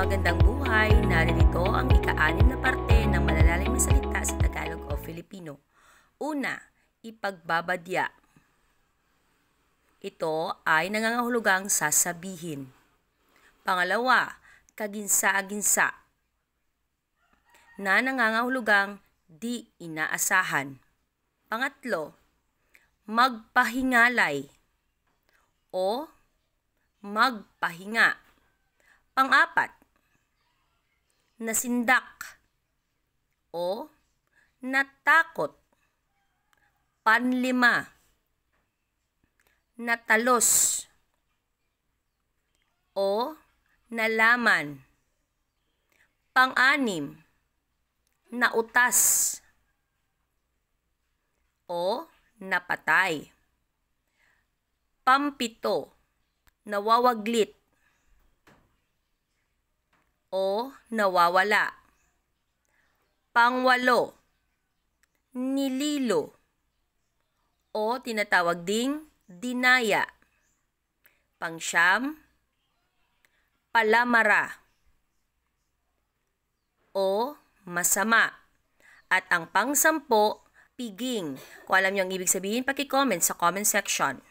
Magandang buhay! Narito ang ika-6 na parte ng malalalim na salita sa Tagalog o Filipino. Una, ipagbabadya. Ito ay nangangahulugang sasabihin. Pangalawa, kaginsa-ginsa, na nangangahulugang di inaasahan. Pangatlo, magpahingalay o magpahinga. Pang-apat, nasindak o natakot. Panlima, natalos o nalaman. Pang-anim, nautas o napatay. Pampito, nawawaglit o nawawala. Pangwalo, nililo o tinatawag ding dinaya. Pangsyam, palamara o masama. At ang pang-10, piging. Kung alam niyo ang ibig sabihin, paki-comment sa comment section.